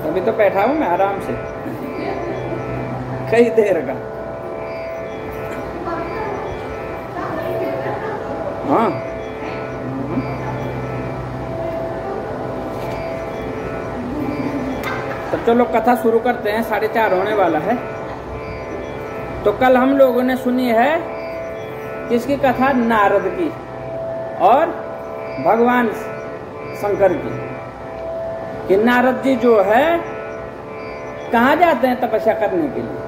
अभी तो बैठा हूँ मैं आराम से कई देर का। हाँ तो चलो कथा शुरू करते हैं, 4:30 होने वाला है। तो कल हम लोगों ने सुनी है किसकी कथा? नारद की और भगवान शंकर की। कि नारद जी जो है कहाँ जाते हैं तपस्या करने के लिए?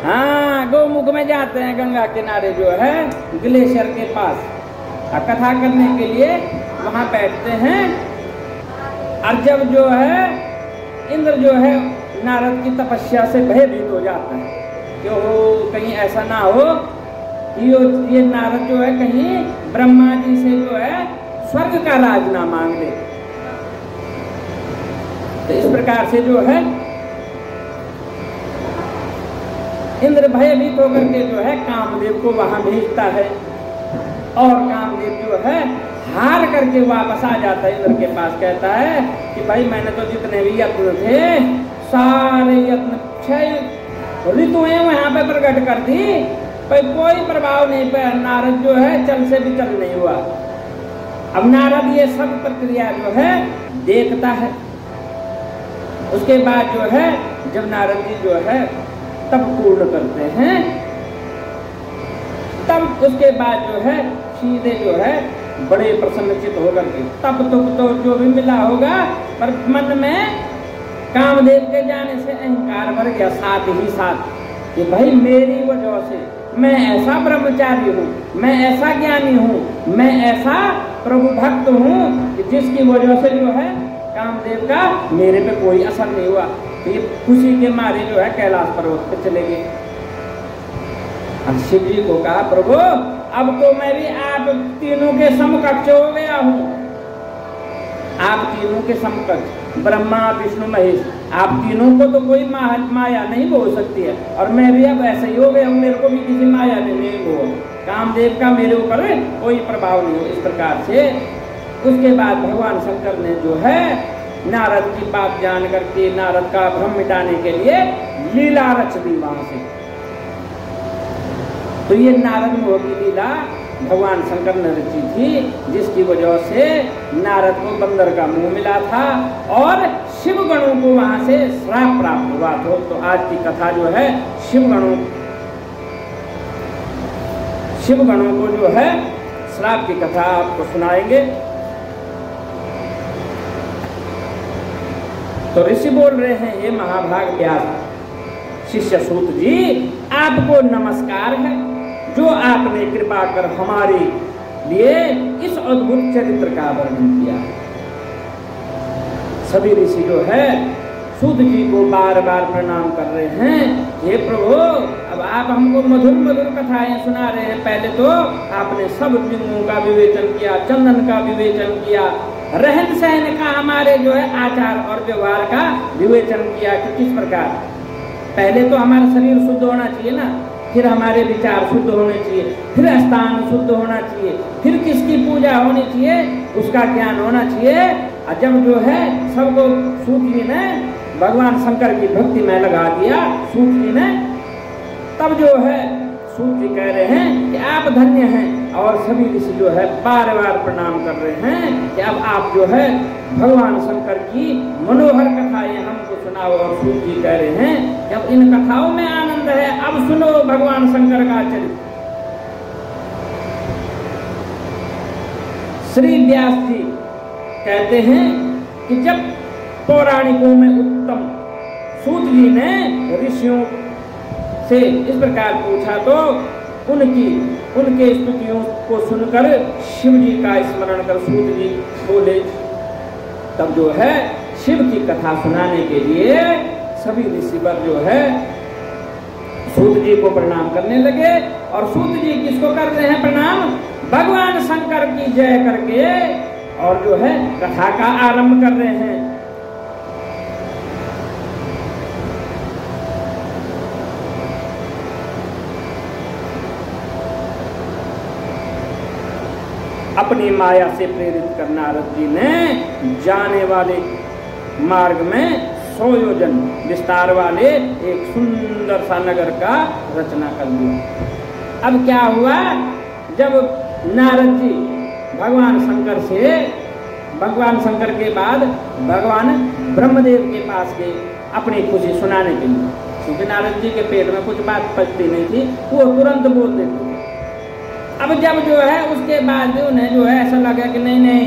हाँ, गौमुख में जाते हैं, गंगा किनारे जो है ग्लेशियर के पास कथा करने के लिए वहां बैठते हैं। और जब जो है इंद्र जो है नारद की तपस्या से भयभीत हो जाता है कि वो कहीं ऐसा ना हो कि ये नारद जो है कहीं ब्रह्मा जी से जो है स्वर्ग का राज ना मांग ले। तो इस प्रकार से जो है इंद्र भयभीत होकर के जो है कामदेव को वहां भेजता है और कामदेव जो है हार करके वापस आ जाता है इंद्र के पास। कहता है कि भाई मैंने तो जितने भी यत्न थे सारे यत्न 6 ऋतुएं वहां पे प्रकट कर दी, पर कोई प्रभाव नहीं पे नारद जो है चल से भी चल नहीं हुआ। अब नारद ये सब प्रक्रिया जो है देखता है। उसके बाद जो है जब नारद जी जो है तब पूर्ण करते हैं, तब उसके बाद जो है सीधे जो है बड़े प्रसन्नचित होकर के तब तो जो भी मिला होगा, पर मन में कामदेव के जाने से अहंकार भर गया साथ ही साथ कि भाई मेरी वजह से मैं ऐसा ब्रह्मचारी हूँ, मैं ऐसा ज्ञानी हूँ, मैं ऐसा प्रभु भक्त हूँ कि जिसकी वजह से जो है कामदेव का मेरे पे कोई असर नहीं हुआ। तो ये खुशी के मारे जो है कैलाश पर्वत पे चले गए। शिव जी को कहा प्रभु अब तो मैं भी आप तीनों के समकक्ष हो गया हूँ। आप तीनों के समकक्ष ब्रह्मा विष्णु महेश, आप तीनों को तो कोई माया नहीं बोल सकती है, और मैं भी अब ऐसे ही हो गया हूँ, मेरे को भी किसी माया ने नहीं बोल, कामदेव का मेरे ऊपर कोई प्रभाव नहीं हो। इस प्रकार से उसके बाद भगवान शंकर ने जो है नारद की बात जान करके नारद का भ्रम मिटाने के लिए लीला रच दी वहां से। तो ये नारद मोह की लीला भगवान शंकर ने रची थी, जिसकी वजह से नारद को बंदर का मुंह मिला था और शिव गणों को वहां से श्राप प्राप्त हुआ। तो आज की कथा जो है शिव गणों को जो है श्राप की कथा आपको सुनाएंगे। तो ऋषि बोल रहे हैं, ये महाभाग व्यास शिष्य सूत जी आपको नमस्कार है, जो आपने कृपा कर हमारे लिए इस अद्भुत चरित्र का वर्णन किया। सभी ऋषि जो है सूत जी को बार बार प्रणाम कर रहे हैं। हे प्रभु अब आप हमको मधुर मधुर कथाएं सुना रहे हैं। पहले तो आपने सब लिंगों का विवेचन किया, चंदन का विवेचन किया, रहन सहन का, हमारे जो है आचार और व्यवहार का विवेचन किया कि किस प्रकार पहले तो हमारा शरीर शुद्ध होना चाहिए ना, फिर हमारे विचार शुद्ध होने चाहिए, फिर स्थान शुद्ध होना चाहिए, फिर किसकी पूजा होनी चाहिए उसका ज्ञान होना चाहिए। और जब जो है सबको सूत जी ने भगवान शंकर की भक्ति में लगा दिया सूत जी ने, तब जो है सूत जी कह रहे हैं कि आप धन्य हैं, और सभी ऋषि जो है बार बार प्रणाम कर रहे हैं कि अब आप जो है भगवान शंकर की मनोहर कथाएं हमको सुनाओ। और सूत जी कह रहे हैं कि अब इन कथाओं में आनंद है, अब सुनो भगवान शंकर का चरित्र। श्री व्यास जी कहते हैं कि जब पौराणिकों में उत्तम सूत जी ने ऋषियों से इस प्रकार पूछा तो उनके स्तुतियों को सुनकर शिव जी का स्मरण कर सूत जी बोले। तब जो है शिव की कथा सुनाने के लिए सभी ऋषिवर जो है सूत जी को प्रणाम करने लगे। और सूत जी किसको कर रहे हैं प्रणाम? भगवान शंकर की जय करके, और जो है कथा का आरंभ कर रहे हैं। अपनी माया से प्रेरित कर नारद जी ने जाने वाले मार्ग में 100 योजन विस्तार वाले एक सुंदर सा नगर का रचना कर दिया। अब क्या हुआ, जब नारद जी भगवान शंकर के बाद भगवान ब्रह्मदेव के पास गए अपनी खुशी सुनाने के लिए, क्योंकि नारद जी के पेट में कुछ बात पचती नहीं थी, वो तुरंत बोल देते थे। अब जब जो है उसके बाद भी उन्हें जो है ऐसा लगा कि नहीं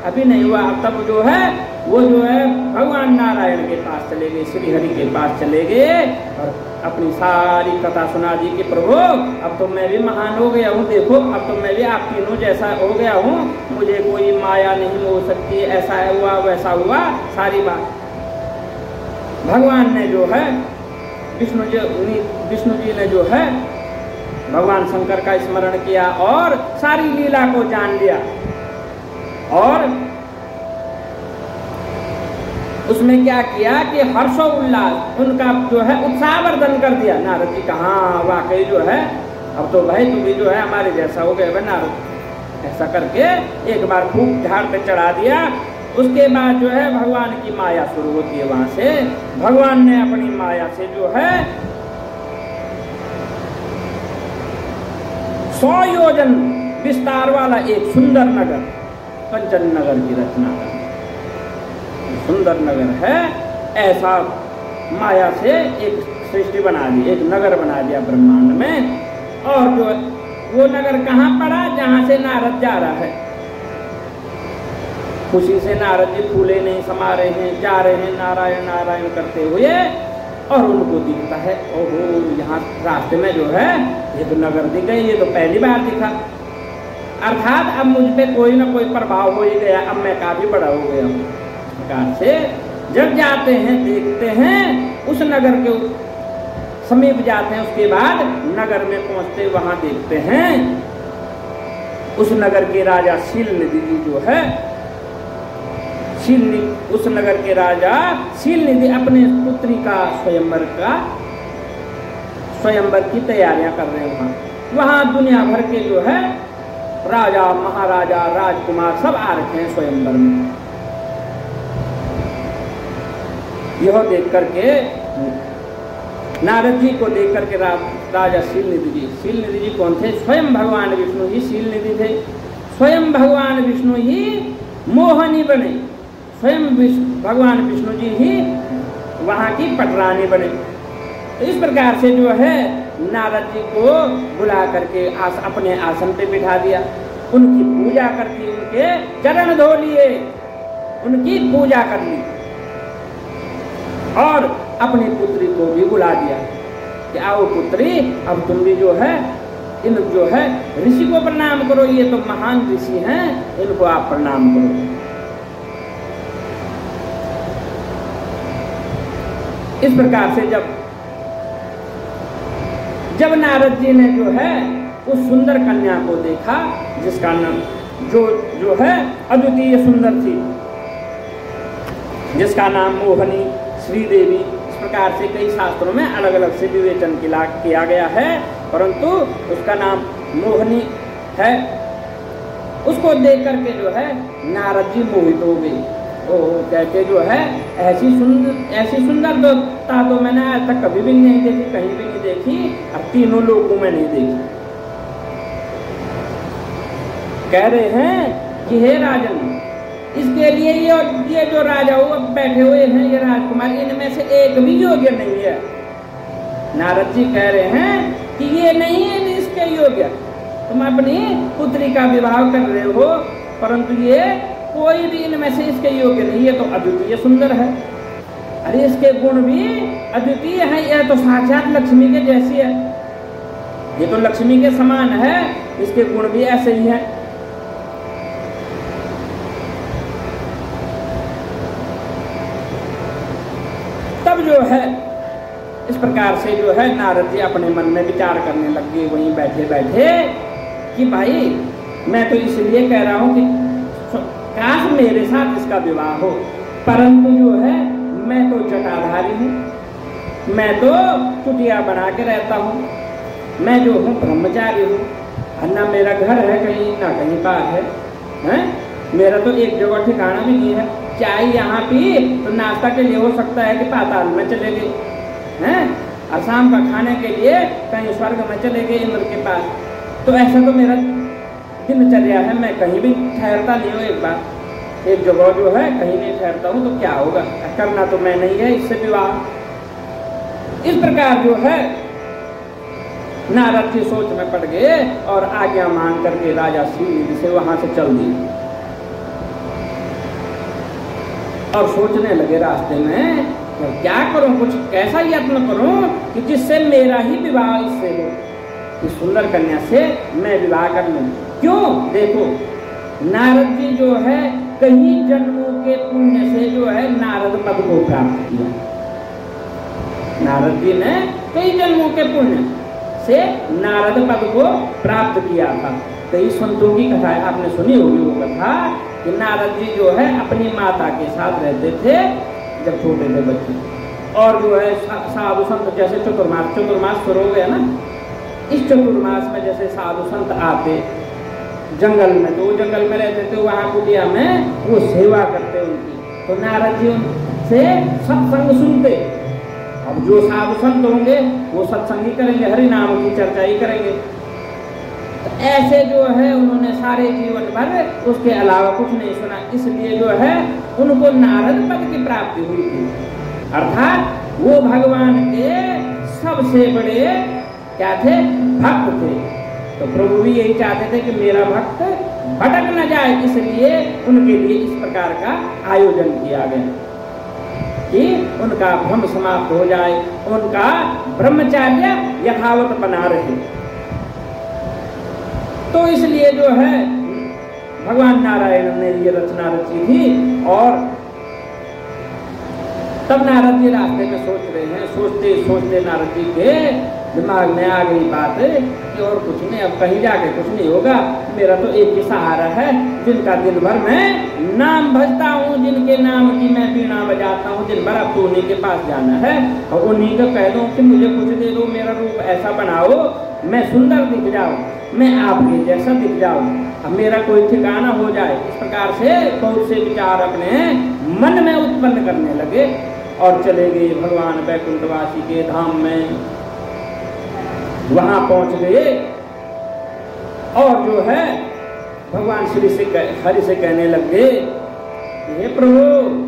अभी नहीं हुआ, तब जो है वो जो है भगवान नारायण के पास चले गए, श्री हरि के पास चले गए और अपनी सारी कथा सुना दी कि प्रभु अब तो मैं भी महान हो गया हूँ, देखो अब तो मैं भी आप तीनों जैसा हो गया हूँ, मुझे कोई माया नहीं हो सकती, ऐसा हुआ वैसा हुआ, सारी बात। भगवान ने जो है विष्णु जी ने जो है भगवान शंकर का स्मरण किया और सारी लीला को जान लिया और उसमें क्या किया कि हर्षो उल्लास उनका जो है उत्साहवर्धन कर दिया। नारद जी कहा वाकई जो है अब तो भाई तू भी जो है हमारे जैसा हो गया नारद, ऐसा करके एक बार खूब झाड़ पे चढ़ा दिया। उसके बाद जो है भगवान की माया शुरू होती है, वहां से भगवान ने अपनी माया से जो है 100 योजन विस्तार वाला एक सुंदर नगर कंचन नगर की रचना कर, सुंदर नगर है ऐसा माया से एक सृष्टि बना दी, एक नगर बना दिया ब्रह्मांड में। और जो वो नगर कहाँ पड़ा, जहां से नारद जा रहा है, खुशी से नारद जी फूले नहीं समा रहे हैं, जा रहे हैं नारायण नारायण करते हुए और उनको दिखता है ओहो यहाँ रास्ते में जो है ये तो नगर दिख गई, ये तो पहली बार दिखा, अर्थात अब मुझ पे कोई ना कोई प्रभाव हो ही गया, अब मैं काफी बड़ा हो गया हूँ। इस प्रकार से जब जाते हैं देखते हैं उस नगर के समीप जाते हैं, उसके बाद नगर में पहुंचते वहां देखते हैं उस नगर के राजा शीलनिधि जी जो है उस नगर के राजा शीलनिधि अपने पुत्री का स्वयंवर की तैयारियां कर रहे हैं। वहां दुनिया भर के जो है राजा महाराजा राजकुमार सब आ रखे हैं स्वयंवर में। यह देख करके नारद जी को देख करके राजा शीलनिधि जी कौन थे, स्वयं भगवान विष्णु ही शीलनिधि थे, स्वयं भगवान विष्णु ही मोहनी बने, स्वयं भगवान विष्णु जी ही वहां की पटरानी बने। तो इस प्रकार से जो है नारद जी को बुला करके अपने आसन पे बिठा दिया, उनकी पूजा कर दी, उनके चरण धो लिए, उनकी पूजा कर ली और अपनी पुत्री को भी बुला दिया कि आओ पुत्री अब तुम भी जो है इन जो है ऋषि को प्रणाम करो, ये तो महान ऋषि हैं, इनको आप प्रणाम करो। इस प्रकार से जब नारद जी ने जो है उस सुंदर कन्या को देखा जिसका नाम जो है अद्वितीय सुंदर थी, जिसका नाम मोहनी श्रीदेवी, इस प्रकार से कई शास्त्रों में अलग अलग से विवेचन किया गया है, परंतु उसका नाम मोहनी है। उसको देख करके जो है नारद जी मोहित हो गए। कहते जो है ऐसी सुंदरता तो मैंने आज तक कभी भी नहीं देखी, कहीं भी नहीं देखी, अब तीनों लोगों में नहीं देखी। कह रहे हैं कि हे राजन, इसके लिए ये जो राजा बैठे हुए हैं, ये राजकुमार, इनमें से एक भी योग्य नहीं है। नारद जी कह रहे हैं कि ये नहीं है इसके योग्य, तुम अपनी पुत्री का विवाह कर रहे हो, परंतु ये कोई भी इनमें से इसके योग्य नहीं, ये तो अद्वितीय सुंदर है, अरे इसके गुण भी अद्वितीय है, यह तो साक्षात लक्ष्मी के जैसी है, ये तो लक्ष्मी के समान है, इसके गुण भी ऐसे ही हैं। तब जो है इस प्रकार से जो है नारद जी अपने मन में विचार करने लग गए वहीं बैठे बैठे कि भाई मैं तो इसलिए कह रहा हूं कि काश मेरे साथ इसका विवाह हो, परंतु जो है मैं तो जटाधारी हूँ, मैं तो चुटिया बना के रहता हूँ, मैं जो हूँ ब्रह्मचारी हूँ, ना मेरा घर है कहीं ना कहीं बाहर है, मेरा तो एक जगह ठिकाना भी नहीं है, चाय यहाँ पी तो नाश्ता के लिए हो सकता है कि पाताल में चले गए हैं, और शाम का खाने के लिए कहीं स्वर्ग में चले गए इंद्र के पास। तो ऐसा तो मेरा दिनचर्या है, मैं कहीं भी ठहरता नहीं हूँ। एक बार एक जगह जो है कहीं नहीं ठहरता हूँ, तो क्या होगा, करना तो मैं नहीं है इससे विवाह। इस प्रकार जो है नारद की सोच में पड़ गए और आज्ञा मांग करके राजा सील से वहां से चल दिए और सोचने लगे रास्ते में क्या करूं, कुछ कैसा यत्न करूं कि जिससे मेरा ही विवाह इससे हो, इस सुंदर कन्या से मैं विवाह कर लूं। क्यों, देखो नारद जी जो है कई जन्मों के पुण्य से जो है नारद पद को प्राप्त किया। नारद जी ने कई जन्मों के पुण्य से नारद पद को प्राप्त किया था। कई संतों की कथा आपने सुनी होगी, वो कथा कि नारद जी जो है अपनी माता के साथ रहते थे जब छोटे थे बच्चे, और जो है साधु संत जैसे चतुर्मास शुरू हो गया ना, इस चतुर्मास में जैसे साधु संत आते जंगल में, तो वो जंगल में रहते थे, वहां कुटिया में वो सेवा करते उनकी, तो नारद जी उनसे सत्संग सुनते। अब जो साधु संत होंगे वो सत्संग ही करेंगे, हरि नाम की चर्चा ही करेंगे। तो ऐसे जो है उन्होंने सारे जीवन भर उसके अलावा कुछ नहीं सुना, इसलिए जो है उनको नारद पद की प्राप्ति हुई थी। अर्थात वो भगवान के सबसे बड़े क्या थे, भक्त थे। तो प्रभु भी यही चाहते थे कि मेरा भक्त भटक न जाए, इसलिए उनके लिए इस प्रकार का आयोजन किया गया कि उनका भ्रम समाप्त हो जाए, उनका ब्रह्मचर्य यथावत बना रहे। तो इसलिए जो है भगवान नारायण ने ये रचना रची थी। और तब नारद जी रास्ते में सोच रहे हैं, सोचते सोचते नारद जी के दिमाग में आ गई बात कि और कुछ नहीं, अब कहीं जाके कुछ नहीं होगा, मेरा तो एक ही सहारा है, जिनका दिन भर मैं नाम भजता हूँ, जिनके नाम की मैं बीणा बजाता हूँ दिन भर, अब तो उन्हीं के पास जाना है और उन्हीं को कह दूँ कि मुझे कुछ दे दो, मेरा रूप ऐसा बनाओ, मैं सुंदर दिख जाऊँ, मैं आपके जैसा दिख जाऊँ, अब मेरा कोई ठिकाना हो जाए। इस प्रकार से बहुत से विचार अपने मन में उत्पन्न करने लगे और चले गए भगवान वैकुंठवासी के धाम में। वहां पहुंच गए और जो है भगवान श्री से हरि से कहने लग गए, हे प्रभु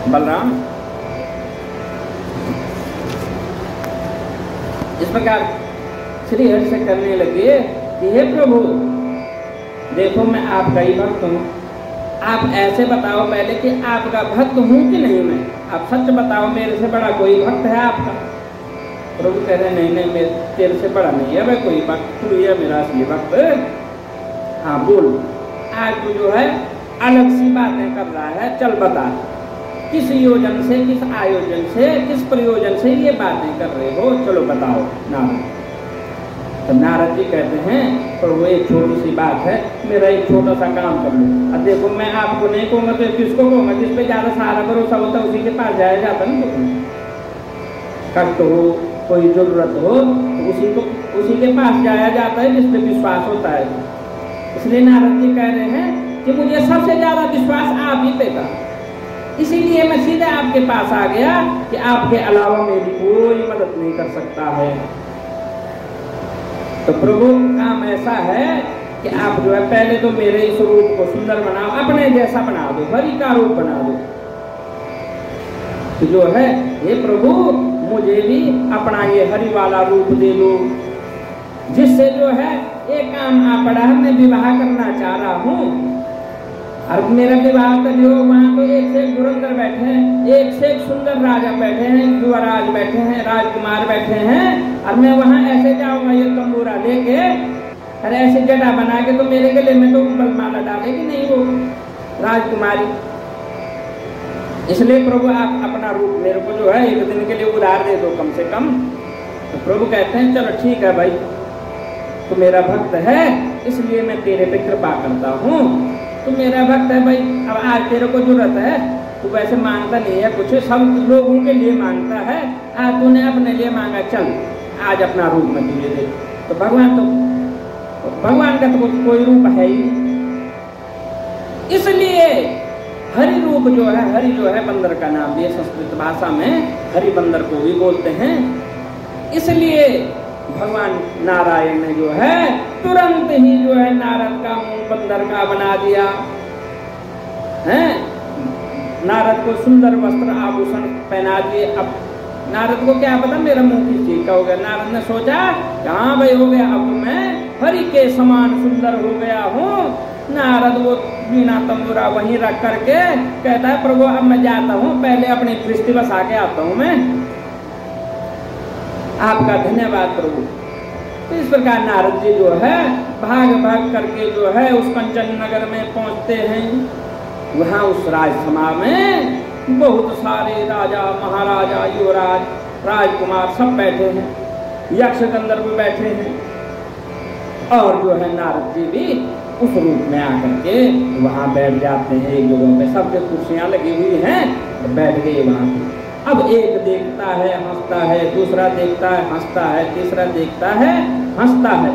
बलराम, इस प्रकार श्री हरि से करने लगे कि हे प्रभु देखो मैं आपका ही भक्त हूँ, आप ऐसे बताओ पहले कि आपका भक्त हूँ कि नहीं मैं, आप सच बताओ, मेरे से बड़ा कोई भक्त है आपका। प्रभु कह रहे नहीं नहीं, मेरे तेरे से बड़ा नहीं है भाई कोई भक्त, तू ही है मेरा असली भक्त। हाँ बोल, आज तू जो है अलग सी बातें कर रहा है, चल बता किस योजन से, किस आयोजन से, किस प्रयोजन से ये बातें कर रहे हो, चलो बताओ नारद। तो नारद जी कहते हैं प्रभु एक छोटी सी बात है, मेरा एक छोटा सा काम कर लो। अब देखो मैं आपको नहीं कहूँगा तो किसको कहूँगा, जिस पे ज्यादा सहारा भरोसा होता है उसी के पास जाया जाता ना। तो कष्ट हो, कोई जरूरत हो तो उसी के पास जाया जाता है जिस पे विश्वास होता है। इसलिए नारद जी कह रहे हैं कि मुझे सबसे ज्यादा विश्वास आप ही पे था, इसीलिए मैं सीधे आपके पास आ गया कि आपके अलावा मेरी कोई मदद नहीं कर सकता है। तो प्रभु काम ऐसा है कि आप जो है पहले तो मेरे इस रूप को सुंदर बनाओ, अपने जैसा बना दो, हरि का रूप बना दो। तो जो है हे प्रभु मुझे भी अपना ये हरि वाला रूप दे दो, जिससे जो है एक काम आ पड़ा है, मैं विवाह करना चाह रहा हूँ। और मेरा विवाह कर लो, वहाँ तो एक से एक धुरंधर बैठे हैं, एक से एक सुंदर राजा बैठे हैं, युवराज बैठे हैं, राजकुमार बैठे हैं, और मैं वहाँ ऐसे जाऊंगा ये तंबूरा लेके, अरे ऐसे जटा बना के, तो मेरे गले में तो माला डालेगी नहीं वो राजकुमारी। इसलिए प्रभु आप अपना रूप मेरे को जो है एक दिन के लिए उधार दे दो कम से कम। तो प्रभु कहते हैं चलो ठीक है भाई, तो मेरा भक्त है इसलिए मैं तेरे पे कृपा करता हूँ, तो मेरा भक्त है भाई। अब आज तेरे को जरूरत है, तू वैसे मांगता नहीं है कुछ, सब लोगों के लिए मांगता है, आज तूने अपने लिए मांगा, चल आज अपना रूप में तुझे दे। तो भगवान का तो कोई रूप है ही नहीं। इसलिए हरि रूप जो है बंदर का नाम भी है, संस्कृत भाषा में हरि बंदर को भी बोलते हैं। इसलिए भगवान नारायण ने जो है तुरंत ही जो है नारद का मुंह बंदर का बना दिया है। नारद को सुंदर वस्त्र आभूषण पहना दिए। अब नारद को क्या पता मेरा मुंह किस चीज का हो गया। नारद ने सोचा हाँ भाई हो गया, अब मैं हरि के समान सुंदर हो गया हूँ। नारद वो वीणा तंबूरा वहीं रख करके कहता है प्रभु अब मैं जाता हूँ, पहले अपनी दृष्टि बस आके आता हूँ मैं, आपका धन्यवाद प्रभु। तो इस प्रकार नारद जी जो है भाग करके जो है उस कंचन नगर में पहुंचते हैं। वहां उस राजसभा में बहुत सारे राजा महाराजा युवराज राजकुमार सब बैठे हैं, यक्ष गंधर्व बैठे हैं। और जो है नारद जी भी उस रूप में आकर के वहां बैठ जाते हैं एक जगह पे। सब जो कुर्सियां लगी हुई हैं तो बैठ गए वहां पे। अब एक देखता है हंसता है, दूसरा देखता है हंसता है, तीसरा देखता है हंसता है।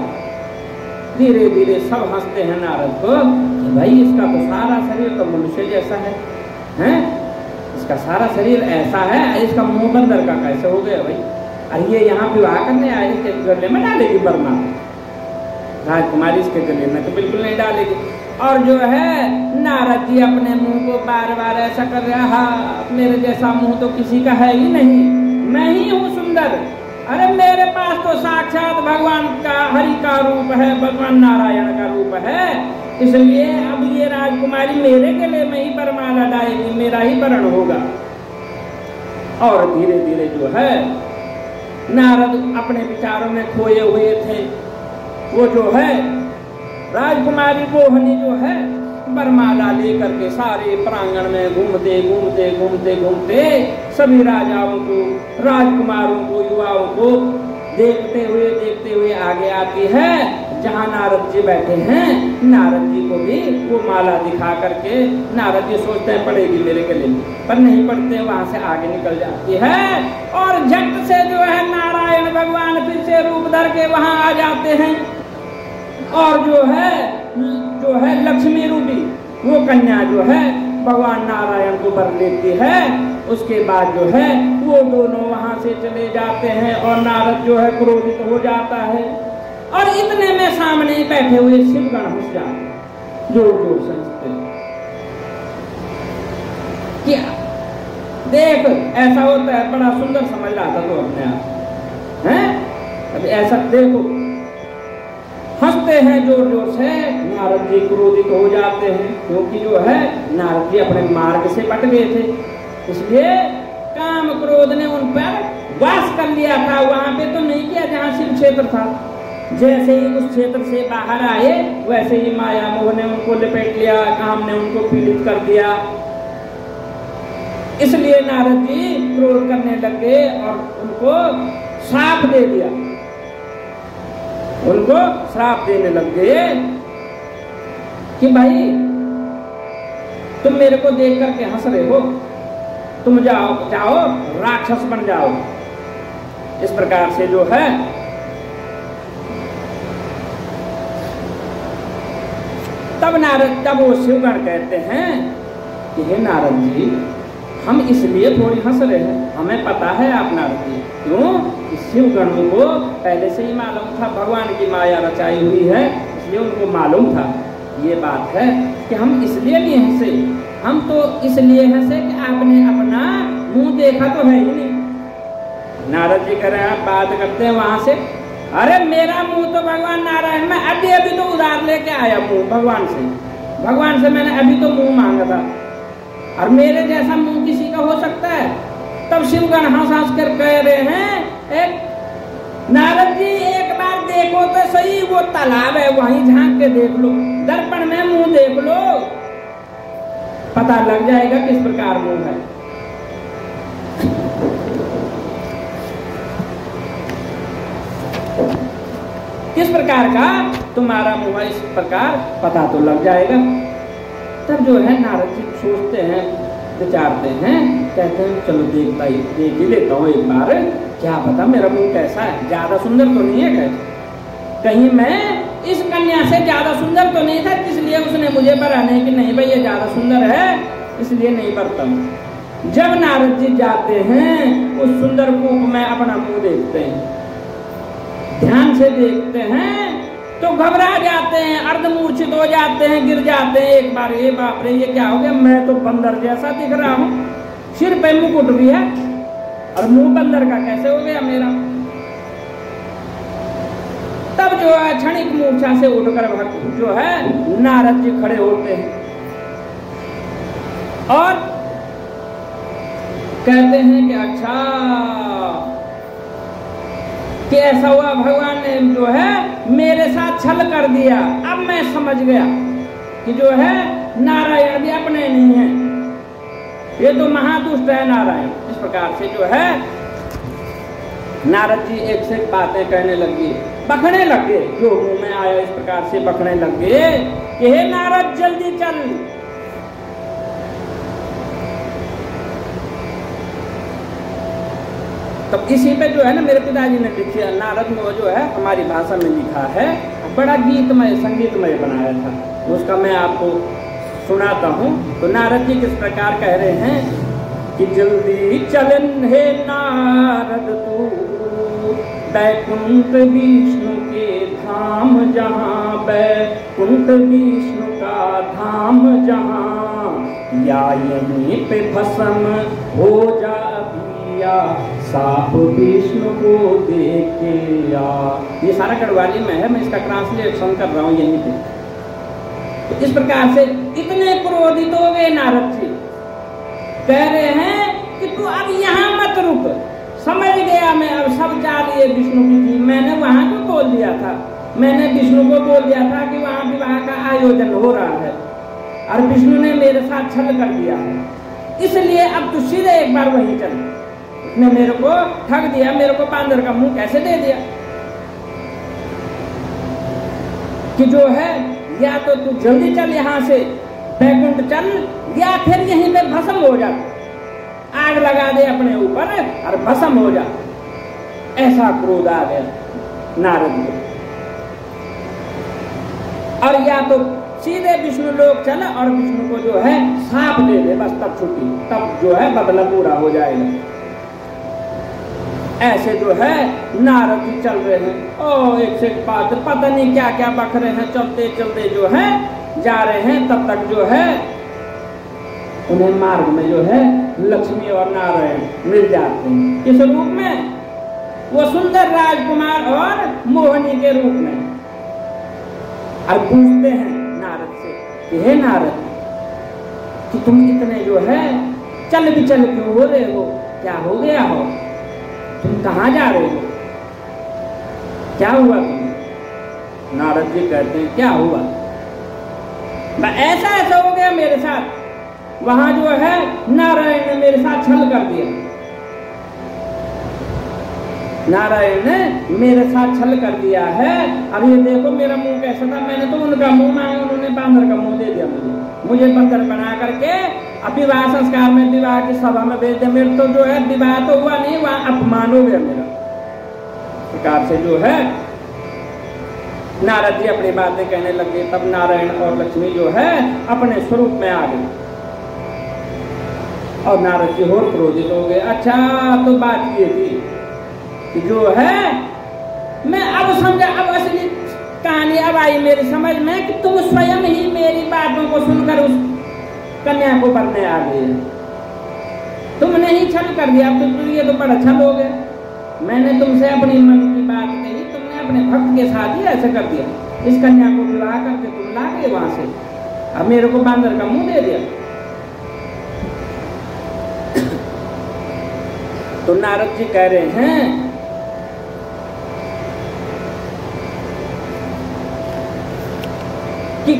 धीरे धीरे सब हंसते हैं नारद को कि भाई इसका तो सारा शरीर तो मनुष्य जैसा है, हैं? इसका सारा शरीर ऐसा है, इसका मुंह बंदर का कैसे हो गया भाई? अरे ये यहाँ विवाह करने आए, इसके गले में डालेगी बरमा राजकुमारी, इसके गले में तो बिल्कुल नहीं डालेगी। और जो है नारद जी अपने मुंह को बार बार ऐसा कर रहा है, मेरे जैसा मुंह तो किसी का है ही नहीं, मैं ही हूँ सुंदर। अरे मेरे पास तो साक्षात भगवान का हरि का रूप है, भगवान नारायण का रूप है। इसलिए अब ये राजकुमारी मेरे गले में ही वरमाला डालेगी, मेरा ही वरण होगा। और धीरे धीरे जो है नारद अपने विचारों में खोए हुए थे। वो जो है राजकुमारी मोहनी जो है वरमाला लेकर के सारे प्रांगण में घूमते सभी राजाओं को, राजकुमारों को, युवाओं को देखते हुए आगे आती है जहाँ नारद जी बैठे हैं। नारद जी को भी वो माला दिखा करके नारद जी सोचते हैं पड़ेगी मेरे गले में, पर नहीं पड़ते, वहां से आगे निकल जाती है। और झट से जो है नारायण भगवान फिर से रूप धर के वहां आ जाते हैं। और जो है लक्ष्मी रूपी वो कन्या जो है भगवान नारायण को वर लेती है। उसके बाद जो है वो दोनों वहां से चले जाते हैं और नारद जो है क्रोधित हो जाता है। और इतने में सामने ही बैठे हुए शिवगण हंस जाते, जोर से हंसते। क्या देख ऐसा होता है, बड़ा सुंदर समझ रहा था तो अपने आप हैं। अभी ऐसा देखो हंसते हैं जोर से। नारद जी क्रोधित हो जाते हैं क्योंकि जो है नारद जी अपने मार्ग से बट गए थे, इसलिए काम क्रोध ने उन पर वास कर लिया था। वहां पे तो नहीं किया जहाँ शिव क्षेत्र था। जैसे ही उस क्षेत्र से बाहर आए वैसे ही माया मोह ने उनको लिपेट लिया, काम ने उनको पीड़ित कर दिया। इसलिए नारद जी क्रोध करने लगे और उनको श्राप दे दिया, उनको श्राप देने लग गए कि भाई तुम मेरे को देख करके हंस रहे हो, तुम जाओ राक्षस बन जाओ। इस प्रकार से जो है तब वो शिवगण कहते हैं कि हे नारद जी हम इसलिए थोड़ी हंस रहे हैं, हमें पता है आप नारद जी क्यों कि शिवगणों को पहले से ही मालूम था भगवान की माया रचाई हुई है, इसलिए उनको मालूम था ये बात है कि हम इसलिए नहीं हंसे। हम तो इसलिए हंसे कि आपने अपना मुंह देखा तो है ही नहीं। नारद जी कह रहे हैं बात करते हैं वहां से, अरे मेरा मुंह तो भगवान नारायण, मैं अभी तो उधार लेके आया मुंह भगवान से मैंने अभी तो मुंह मांगा था, और मेरे जैसा मुंह किसी का हो सकता है? तब शिवगण हंस कर कह रहे हैं एक नारद जी एक बार देखो तो सही, वो तालाब है वहीं झांक के देख लो, दर्पण में मुंह देख लो, पता लग जाएगा किस प्रकार मुंह है। किस प्रकार का तुम्हारा मुंह है, इस प्रकार पता तो लग जाएगा। तब जो है नारद जी सोचते हैं, विचारते हैं, कहते हैं चलो देख ही लेता हूँ एक बार क्या पता मेरा मुंह कैसा है, ज्यादा सुंदर तो नहीं है, कहीं मैं इस कन्या से ज्यादा सुंदर तो नहीं था, इसलिए उसने मुझे बराने कि नहीं भाई ये ज्यादा सुंदर है, इसलिए नहीं बरता हूं। जब नारद जी जाते हैं उस सुंदर कूप में अपना मुंह देखते हैं, ध्यान से देखते हैं तो घबरा जाते हैं, अर्धमूर्छित हो जाते हैं, गिर जाते हैं एक बार। ये बाप रे, ये क्या हो गया, मैं तो बंदर जैसा दिख रहा हूँ, सिर पे मुकुट भी है और मुंह बंदर का कैसे हो गया मेरा। तब जो है क्षणिक मूर्छा से उठकर भक्त जो है नारद जी खड़े होते हैं और कहते हैं कि अच्छा कि ऐसा हुआ, भगवान ने जो है मेरे साथ छल कर दिया। अब मैं समझ गया कि जो है नारायण भी अपने नहीं है, ये तो महादुष्ट है नारायण। इस प्रकार से जो है नारद जी एक से एक बातें कहने लगे, बकने लगे, जो मुंह में आया इस प्रकार से बकने लगे कि हे नारद जल्दी चल। तब इसी पे जो है ना मेरे पिताजी ने लिखा, नारद में जो है हमारी भाषा में लिखा है, बड़ा गीतमय संगीतमय बनाया था, उसका मैं आपको सुनाता हूँ। तो नारद जी किस प्रकार कह रहे हैं कि जल्दी चलन हे नारद तू बैकुंठ विष्णु के धाम जहाँ, बैकुंठ विष्णु का धाम जहाँ, या यहीं पे भस्म हो जा या साप विष्णु को देखे या। ये सारा गढ़वाली में है, मैं इसका ट्रांसलेशन कर रहा हूँ यहीं पे। तो इस प्रकार से इतने क्रोधित हो गए नारद जी, कह रहे हैं कि तू अब यहाँ मत रुक, समझ गया मैं, अब सब चाल ये विष्णु की थी, मैंने वहां को बोल दिया था, मैंने विष्णु को बोल दिया था कि वहां विवाह का आयोजन हो रहा है और विष्णु ने मेरे साथ छल कर दिया है, इसलिए अब तू सीधे एक बार वहीं चल। उसने मेरे को ठग दिया, मेरे को बांदर का मुंह कैसे दे दिया कि जो है या तो तू जल्दी चल यहाँ से बैकुंठ चल, या फिर यहीं पे भस्म हो जा, आग लगा दे अपने ऊपर और भस्म हो जा। ऐसा क्रोध आ गया नारद को, और या तो सीधे विष्णु लोक चला और विष्णु को जो है साप दे दे, बस तब छुट्टी, तब जो है बदला पूरा हो जाएगा। ऐसे जो है नारद जी चल रहे हैं, ओ एक से एक बात, पता नहीं क्या क्या बक रहे हैं, चलते चलते जो है जा रहे हैं। तब तक जो है उन्हें मार्ग में जो है लक्ष्मी और नारायण मिल जाते हैं। किस रूप में? वो सुंदर राजकुमार और मोहिनी के रूप में। और पूछते हैं नारद से कि हे नारद, कि तुम इतने जो है चल विचल क्यों हो रहे हो, क्या हो गया हो, तुम कहाँ जा रहे हो, क्या हुआ तुम्हें? नारद जी कहते हैं क्या हुआ, ऐसा ऐसा हो गया मेरे साथ, वहां जो है नारायण ने मेरे साथ छल कर दिया, नारायण ने मेरे साथ छल कर दिया है। अब ये देखो मेरा मुंह कैसा था, मैंने तो उनका मुंह मांगा, उन्होंने बांदर का मुंह दे दिया मुझे बंदर बना करके। अब विवाह संस्कार में, विवाह की सभा में भेज दिया, मेरे तो जो है विवाह तो हुआ नहीं, वहां अपमान हो गया मेरा। प्रकार से जो है नारद जी अपनी बातें कहने लगे। तब नारायण और लक्ष्मी जो है अपने स्वरूप में आ गए और नारद जी और क्रोधित हो गए। अच्छा तो बात ये थी कि जो है मैं अब समझा, अब असली कहानी अब आई मेरी समझ में कि तुम स्वयं ही मेरी बातों को सुनकर उस कन्या को भरने आ गए, तुमने ही छल कर दिया। तो ये तो बड़ा छल हो गया, मैंने तुमसे अपनी मन की बात कही, तुमने अपने भक्त के साथ ही ऐसे कर दिया, इस कन्या को विवाह करके तुम ला गए वहां से, अब मेरे को बांदर का मुंह दे दिया। तो नारद जी कह रहे हैं कि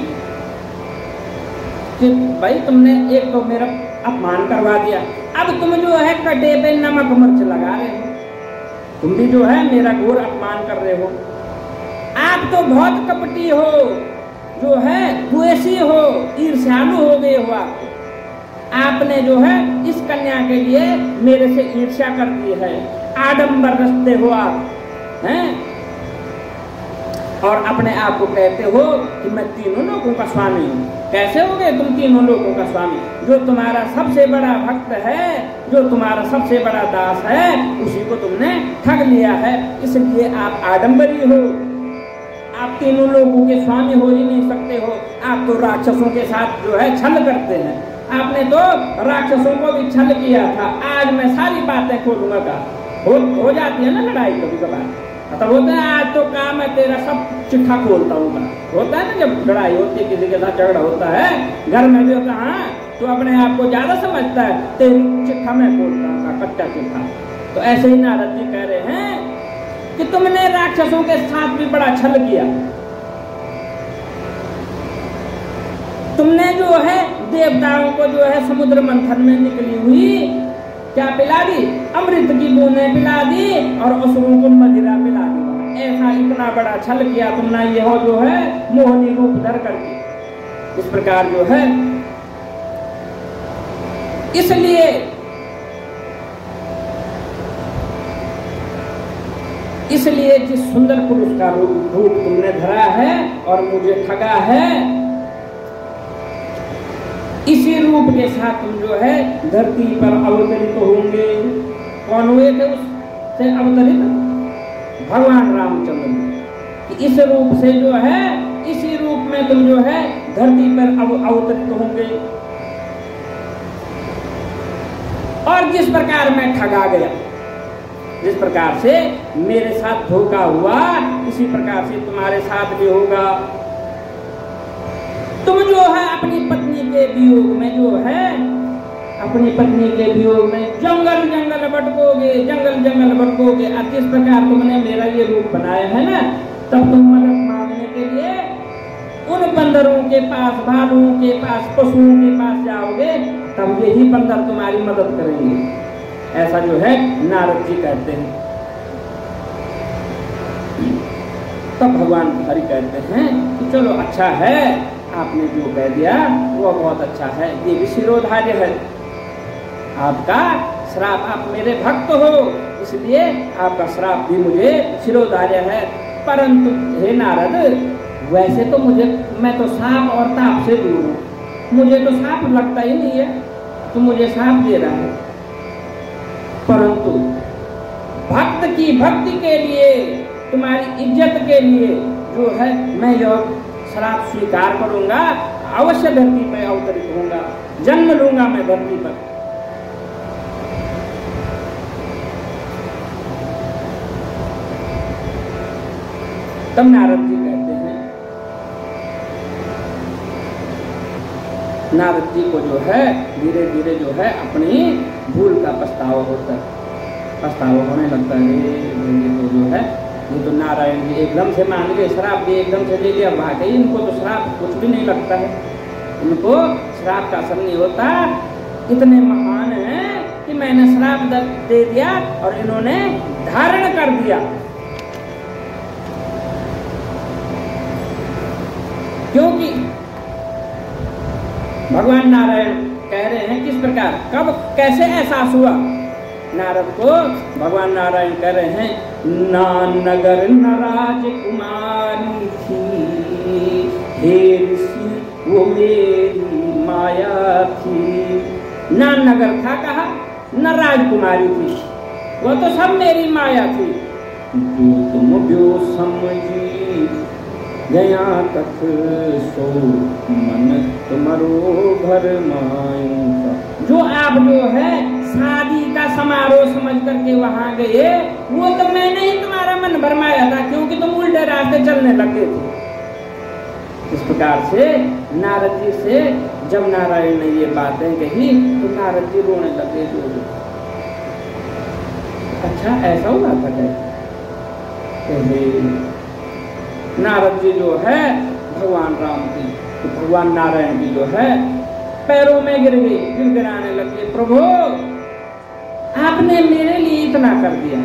भाई तुमने एक तो मेरा अपमान करवा दिया, अब तुम जो है कटे पे नमक मिर्च लगा रहे हो, तुम भी जो है मेरा घोर अपमान कर रहे हो। आप तो बहुत कपटी हो, जो है द्वेषी हो, ईर्ष्यालु हो गए हो। आपने जो है इस कन्या के लिए मेरे से ईर्ष्या कर दी है, आडंबर रचते हो आप हैं, और अपने आप को कहते हो कि मैं तीनों लोगों का स्वामी हूँ। कैसे हो गए तुम तीनों लोगों का स्वामी? जो तुम्हारा सबसे बड़ा भक्त है, जो तुम्हारा सबसे बड़ा दास है, उसी को तुमने ठग लिया है, इसलिए आप आडंबरी हो। आप तीनों लोगों के स्वामी हो ही नहीं सकते हो। आप तो राक्षसों के साथ जो है छल करते हैं। आपने तो राक्षसों को भी छल किया था। आज मैं सारी बातें खोलूंगा। हो जाती है ना लड़ाई कभी कभार, मतलब होता है आज तो काम है तेरा, सब चिट्ठा खोलता हूँ। होता है ना जब लड़ाई होती है, किसी के साथ झगड़ा होता है, घर में भी होता है, हाँ तो अपने आप को ज्यादा समझता है, तेरी चिट्ठा मैं खोलता हूँ, कच्चा चिट्ठा। तो ऐसे ही नारद जी कह रहे हैं कि तुमने राक्षसों के साथ भी बड़ा छल किया। तुमने जो है देवताओं को जो है समुद्र मंथन में निकली हुई क्या पिला दी? अमृत की बूंदें पिला दी और असुरों को मदिरा पिला दी। ऐसा इतना बड़ा छल किया तुमने, ये हो जो है मोहनी रूप धर करके। इस प्रकार जो है, इसलिए जिस सुंदर पुरुष का रूप तुमने धरा है और मुझे ठगा है, इसी रूप के साथ तुम जो है धरती पर अवतरित होंगे। कौन हुए थे उससे अवतरित? भगवान रामचंद्र। कि इस रूप से जो है, इसी रूप में तुम जो है धरती पर अवतरित होंगे। और जिस प्रकार मैं ठगा गया, जिस प्रकार से मेरे साथ धोखा हुआ, इसी प्रकार से तुम्हारे साथ भी होगा। तुम जो है अपनी पत्नी के वियोग में जो है, अपनी पत्नी के वियोग में जंगल जंगल भटकोगे, जंगल जंगल भटकोगे। अब जिस प्रकार तुमने मेरा ये रूप बनाया है ना, तब तुम मदद मांगने के लिए उन बंदरों के पास, भालुओं के पास, पशुओं के पास जाओगे, तब यही बंदर तुम्हारी मदद करेंगे। ऐसा जो है नारद जी कहते हैं। तब भगवान हरि कहते हैं कि चलो अच्छा है, आपने जो कह दिया वो बहुत अच्छा है, ये भी शिरोधार्य है। आपका श्राप, आप मेरे भक्त हो, इसलिए आपका श्राप भी मुझे शिरोधार्य है। परंतु हे नारद, वैसे तो मैं तो साप और ताप से दूर हूँ, मुझे तो साप लगता ही नहीं है, तो मुझे साप दे रहा है। परंतु भक्त की भक्ति के लिए, तुम्हारी इज्जत के लिए जो है मैं यह श्राप स्वीकार करूंगा, अवश्य धरती पर अवतरित होऊंगा, जन्म लूंगा मैं धरती पर। तब नारद जी कहते हैं, नारद जी को जो है धीरे धीरे जो है अपनी भूल का पछतावा होने लगता है। ये तो जो है, ये तो नारायण जी एकदम से मान गए, श्राप भी एकदम से ले लिया, भागे। इनको तो श्राप कुछ भी नहीं लगता है, इनको श्राप का असर नहीं होता। इतने महान हैं कि मैंने श्राप दे दिया और इन्होंने धारण कर दिया। क्योंकि भगवान नारायण कह रहे हैं किस प्रकार, कब, कैसे एहसास हुआ नारद को? भगवान नारायण कह रहे हैं, नानगर नराज कुमारी थी, हे ऋषि वो मेरी माया थी। नानगर था कहा, न राजकुमारी थी, वो तो सब मेरी माया थी। जो तुम जो समझी गया तक सो मन तुम्हारो घर मायूं। जो आप जो है शादी का समारोह समझ करके वहां गए, वो तो मैंने ही तुम्हारा मन भरमाया था, क्योंकि तुम उल्टे रास्ते चलने लगे थे। इस प्रकार से नारद जी से जब नारायण ने ये बातें कही तो नारद जी रोने लगे। अच्छा ऐसा हुआ था क्या? नारद जी जो है भगवान राम की, तो भगवान नारायण जी जो है पैरों में गिर गए, गिड़गिड़ाने लगे, प्रभु आपने मेरे लिए इतना कर दिया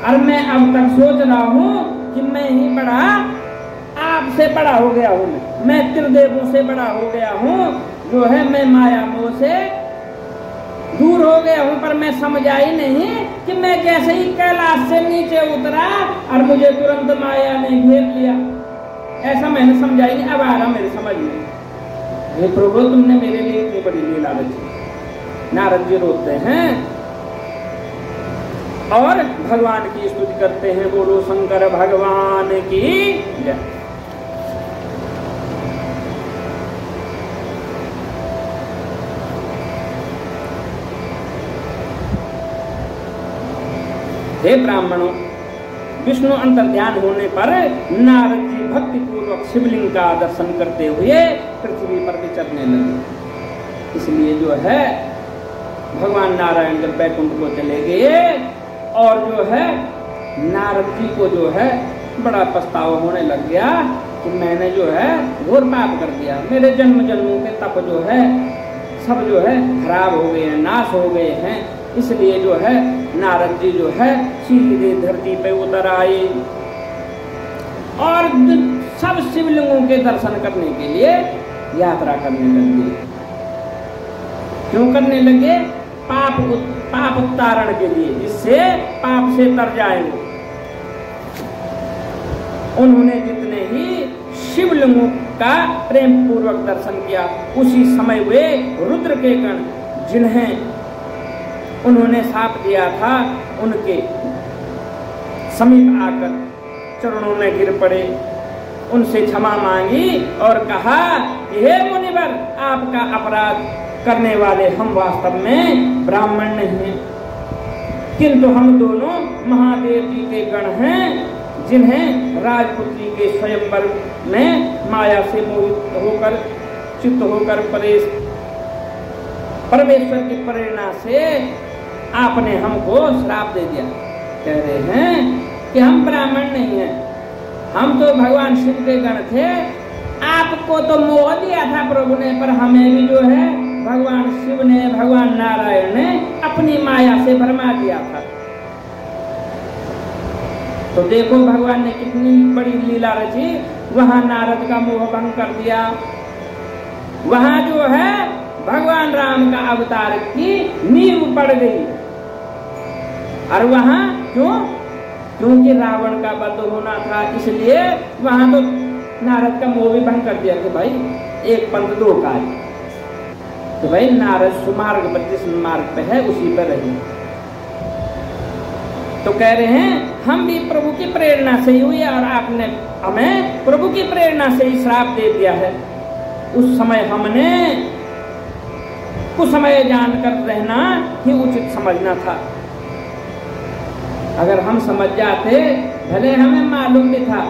और मैं अब तक सोच रहा हूँ कि मैं ही बड़ा, आपसे बड़ा हो गया हूँ, मैं त्रिदेवों से बड़ा हो गया हूँ, जो है मैं माया मोह से दूर हो गए हूं, पर मैं समझा ही नहीं कि मैं जैसे ही कैलाश से नीचे उतरा और मुझे तुरंत माया ने घेर लिया, ऐसा मैंने समझा ही नहीं। अब आ रहा मेरे समझ में, हे प्रभु तुमने मेरे लिए इतनी बड़ी लीला रची। नारद जी रोते हैं और भगवान की स्तुति करते हैं, बोलो शंकर भगवान की जय। हे ब्राह्मणों, विष्णु अंतर्ध्यान होने पर नारद जी भक्ति पूर्वक शिवलिंग का दर्शन करते हुए पृथ्वी पर विचरने लगे। इसलिए जो है भगवान नारायण जब बैकुंठ को चले गए और जो है नारद जी को जो है बड़ा पछतावा होने लग गया कि मैंने जो है घोर पाप कर दिया, मेरे जन्म जन्मों के तप जो है सब जो है खराब हो गए हैं, नाश हो गए हैं। इसलिए जो है नारद जी जो है सीधे धरती पे उतर आए और सब शिवलिंगों के दर्शन करने के लिए यात्रा करने लगे। क्यों करने लगे? पाप उतारण के लिए, जिससे पाप से तर जाएंगे। उन्होंने जितने ही शिवलिंगों का प्रेम पूर्वक दर्शन किया, उसी समय वे रुद्र के गण जिन्हें उन्होंने साप दिया था, उनके समीप आकर चरणों में गिर पड़े, उनसे क्षमा मांगी और कहा, हे मुनिवर, आपका अपराध करने वाले हम वास्तव में ब्राह्मण नहीं हैं, किंतु हम दोनों महादेव जी के गण हैं, जिन्हें राजपुत्री के स्वयंवर में माया से मोहित होकर चित्त होकर परमेश्वर की प्रेरणा से आपने हमको श्राप दे दिया। कह रहे हैं कि हम ब्राह्मण नहीं हैं, हम तो भगवान शिव के गण थे। आपको तो मोह दिया था प्रभु ने, पर हमें भी जो है भगवान शिव ने, भगवान नारायण ने अपनी माया से भरमा दिया था। तो देखो भगवान ने कितनी बड़ी लीला रची, वहां नारद का मोह भंग कर दिया, वहां जो है भगवान राम का अवतार की नींव पड़ गई। और वहां क्योंकि रावण का वध होना था, इसलिए वहां तो नारद का मोह भी भंग कर दिया कि भाई एक पंथ दो कार्य, तो भाई नारद सुमार्ग पर, जिस मार्ग पे है उसी पर रही। तो कह रहे हैं हम भी प्रभु की प्रेरणा से ही हुए और आपने हमें प्रभु की प्रेरणा से ही श्राप दे दिया है। उस समय हमने कुछ समय जानकर रहना ही उचित समझना था। अगर हम समझ जाते, भले हमें मालूम भी था,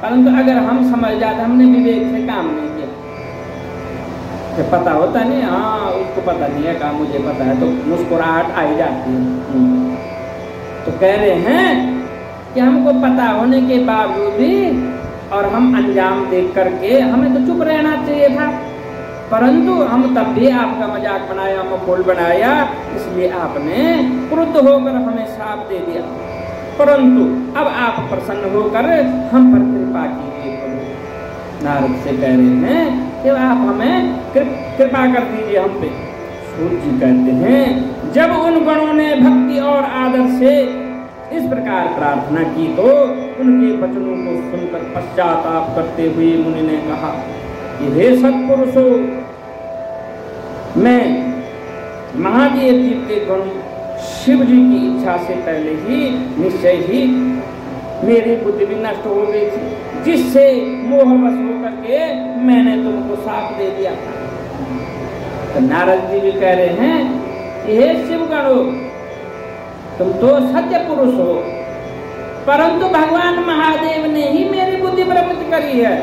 परंतु अगर हम समझ जाते, हमने विवेक से काम नहीं किया। तो पता होता नहीं, हाँ उसको पता नहीं है, काम मुझे पता है, तो मुस्कुराहट आई जाती है। तो कह रहे हैं कि हमको पता होने के बावजूद भी और हम अंजाम देख करके हमें तो चुप रहना चाहिए था, परंतु हम तब भी आपका मजाक बनाया, मखौल बनाया, इसलिए आपने क्रुद्ध होकर हमें श्राप दे दिया। परंतु अब आप प्रसन्न होकर हम पर कृपा कीजिए। नारद से कह रहे हैं कि आप हमें कृपा कर दीजिए हम पे। सूर्य जी कहते हैं, जब उन गणों ने भक्ति और आदर से इस प्रकार प्रार्थना की तो उनके वचनों को सुनकर पश्चाताप करते हुए मुनि ने कहा कि हे सत्पुरुषों, मैं महादेव जी के गण शिव जी की इच्छा से पहले ही निश्चय ही मेरी बुद्धि भी नष्ट हो गई थी, जिससे मोहवश होकर के मैंने तुमको साप दे दिया था। तो नारद जी भी कह रहे हैं कि हे शिव गणो, तुम तो सत्य पुरुष हो, परंतु भगवान महादेव ने ही मेरी बुद्धि भ्रमित करी है।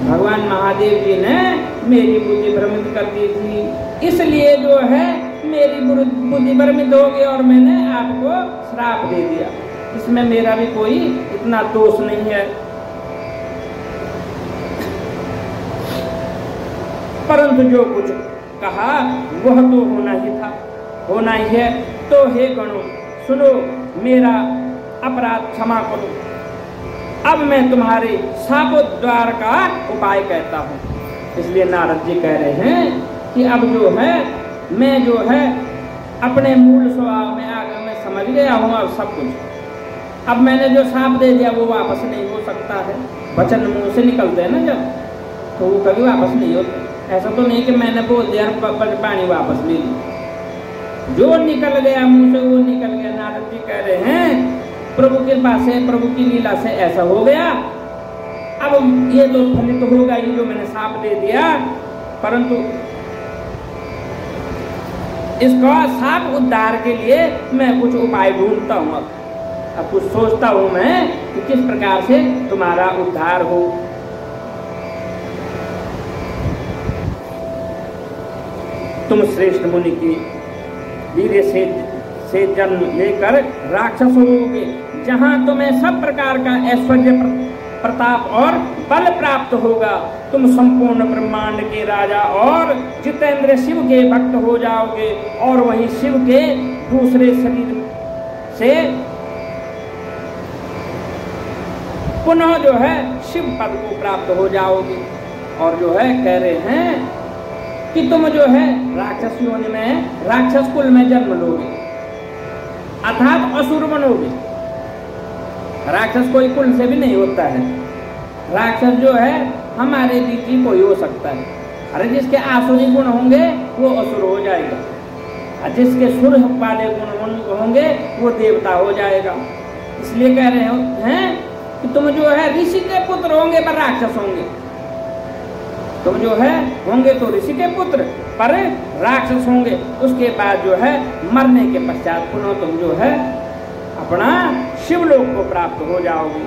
भगवान महादेव जी ने मेरी बुद्धि भ्रमित कर दी थी, इसलिए जो है मेरी बुद्धि भ्रमित हो गई और मैंने आपको श्राप दे दिया। इसमें मेरा भी कोई इतना दोष नहीं है, परंतु जो कुछ कहा वह तो होना ही था, होना ही है। तो हे गणों सुनो, मेरा अपराध क्षमा करो। अब मैं तुम्हारे शापोद्धार का उपाय कहता हूँ। इसलिए नारद जी कह रहे हैं कि अब जो है मैं जो है अपने मूल स्वभाव में आ गया, मैं समझ गया हूँ अब सब कुछ। अब मैंने जो साफ दे दिया वो वापस नहीं हो सकता है। वचन मुंह से निकलते हैं ना जब, तो वो कभी वापस नहीं होते। ऐसा तो नहीं कि मैंने बोल दिया पानी वापस ले ली, जो निकल गया मुंह से वो निकल गया। नारद जी कह रहे हैं प्रभु की कृपा से, प्रभु की लीला से ऐसा हो गया। अब ये तो फलित तो होगा ही जो मैंने साफ दे दिया, परंतु इसका साफ उद्धार के लिए मैं कुछ उपाय ढूंढता हूँ। अब कुछ सोचता हूँ मैं कि किस प्रकार से तुम्हारा उद्धार हो। तुम श्रेष्ठ मुनि की वीर्य से जन्म लेकर राक्षस होगे, जहां तुम्हें सब प्रकार का ऐश्वर्य प्रताप और बल प्राप्त होगा। तुम संपूर्ण ब्रह्मांड के राजा और जितेंद्र शिव के भक्त हो जाओगे, और वहीं शिव के दूसरे शरीर से पुनः जो है शिव पद को प्राप्त हो जाओगे। और जो है कह रहे हैं कि तुम जो है राक्षस योनि में, राक्षस कुल में जन्म लोगे, अर्थात असुर बनोगे। राक्षस कोई कुल से भी नहीं होता है। राक्षस जो है हमारे बीच ही कोई हो सकता है। अरे जिसके आसुरी गुण होंगे वो असुर हो जाएगा, और जिसके सुर वाले गुण होंगे वो देवता हो जाएगा। इसलिए कह रहे हैं कि तुम जो है ऋषि के पुत्र होंगे पर राक्षस होंगे। तुम जो है होंगे तो ऋषि के पुत्र पर राक्षस होंगे। उसके बाद जो है मरने के पश्चात पुनः तुम जो है अपना शिवलोक को प्राप्त हो जाओगे।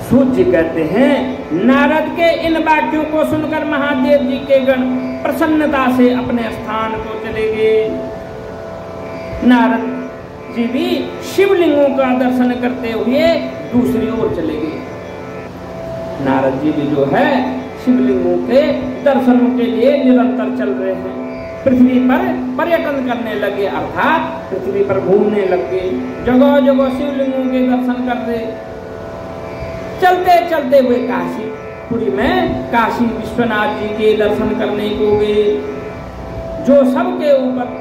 सूत जी कहते हैं, नारद के इन वाक्यों को सुनकर महादेव जी के गण प्रसन्नता से अपने स्थान को चले गए। नारद जी भी शिवलिंगों का दर्शन करते हुए दूसरी ओर चले गए। नारद जी भी जो है शिवलिंगों के दर्शनों के लिए निरंतर चल रहे हैं। पृथ्वी पर पर्यटन करने लगे, अर्थात पृथ्वी पर घूमने लगे, जगह जगह शिवलिंगों के दर्शन करते। चलते चलते हुए काशीपुरी में काशी विश्वनाथ जी के दर्शन करने को गए, जो सबके ऊपर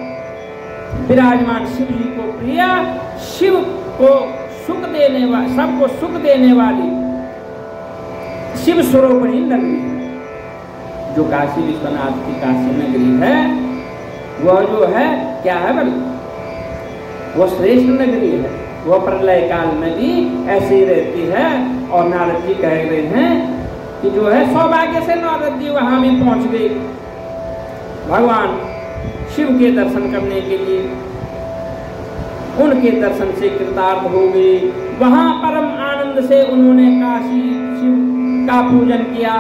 विराजमान शिव जी को प्रिय, शिव को सुख देने वाली, सबको सुख देने वाली शिव स्वरूपणी नगरी, जो काशी विश्वनाथ की काशी नगरी है, वह जो है क्या है बल, वह श्रेष्ठ नगरी है। वह प्रलय काल में भी ऐसे ही रहती है। और नारद जी कह रहे हैं कि जो है सौभाग्य से नारद जी वहां भी पहुंच गए भगवान शिव के दर्शन करने के लिए। उनके दर्शन से कृतार्थ हो गए। वहां परम आनंद से उन्होंने काशी शिव का पूजन किया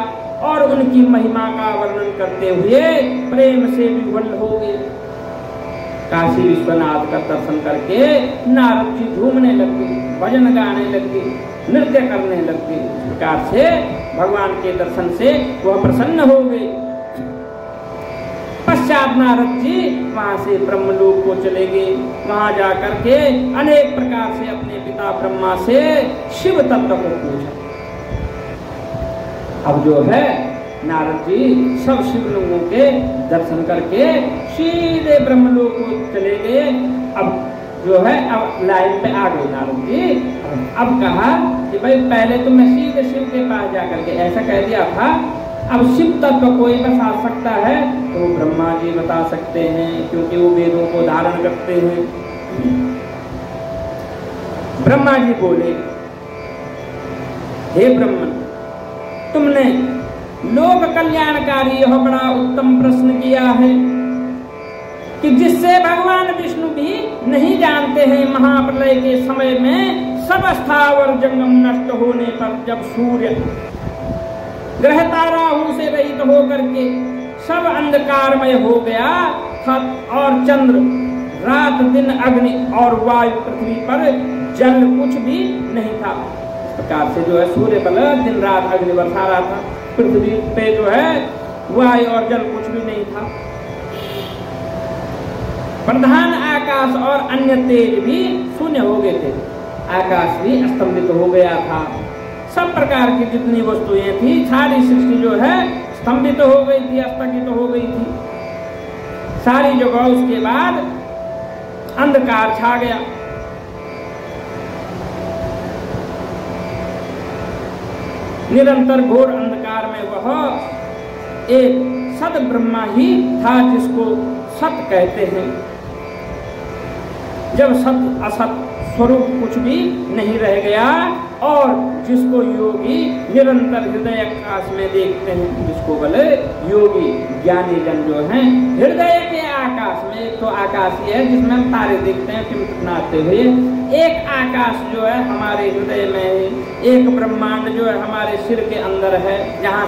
और उनकी महिमा का वर्णन करते हुए प्रेम से विह्वल हो गए। काशी विश्वनाथ का दर्शन करके नारद जी झूमने लग गए, भजन गाने लग गए, नृत्य करने लग गए। इस प्रकार से भगवान के दर्शन से वह प्रसन्न हो गए। पश्चात नारद जी वहां से ब्रह्मलोक को चले गए। वहां जाकर के अनेक प्रकार से अपने पिता ब्रह्मा से शिव तत्व को पूछा। अब जो है नारद जी सब शिवलिंगों के दर्शन करके सीधे ब्रह्मलोक को चले गए। अब जो है अब लाइन पे आ गए नारद जी। अब कहा कि भाई पहले तो मैं सीधे शिव के पास जाकर के ऐसा कह दिया था, अब शिव तत्व कोई बता सकता है तो ब्रह्मा जी बता सकते हैं, क्योंकि वो वेदों को धारण करते हैं। ब्रह्मा जी बोले, हे ब्रह्मन, तुमने लोक कल्याणकारी यह बड़ा उत्तम प्रश्न किया है कि जिससे भगवान विष्णु भी नहीं जानते हैं। महाप्रलय के समय में सब स्थावर जंगम नष्ट होने पर जब सूर्य ग्रह ताराओं से रहित होकर के सब अंधकारमय हो गया था और चंद्र रात दिन अग्नि और वायु पृथ्वी पर जल कुछ भी नहीं था। इस प्रकार से जो है सूर्य बल दिन रात अग्नि बरसा रहा था, पृथ्वी पे जो है वायु और जल कुछ भी नहीं था। प्रधान आकाश और अन्य तेज भी शून्य हो गए थे, आकाश भी स्तंभित हो गया था, सब प्रकार की जितनी वस्तुएं थी, सारी सृष्टि जो है स्तंभित तो हो गई थी, स्थगित तो हो गई थी सारी जगह। उसके बाद अंधकार छा गया। निरंतर घोर अंधकार में वह एक सद ब्रह्मा ही था, जिसको सत कहते हैं। जब सत असत स्वरूप कुछ भी नहीं रह गया, और जिसको योगी निरंतर हृदय आकाश में देखते हैं, जिसको बोले योगी ज्ञानी जन जो हैं, हृदय के आकाश में, एक तो आकाश ही है जिसमें हम तारे देखते हैं टिमटिमाते हुए, एक आकाश जो है हमारे हृदय में है, एक ब्रह्मांड जो है हमारे सिर के अंदर है, जहाँ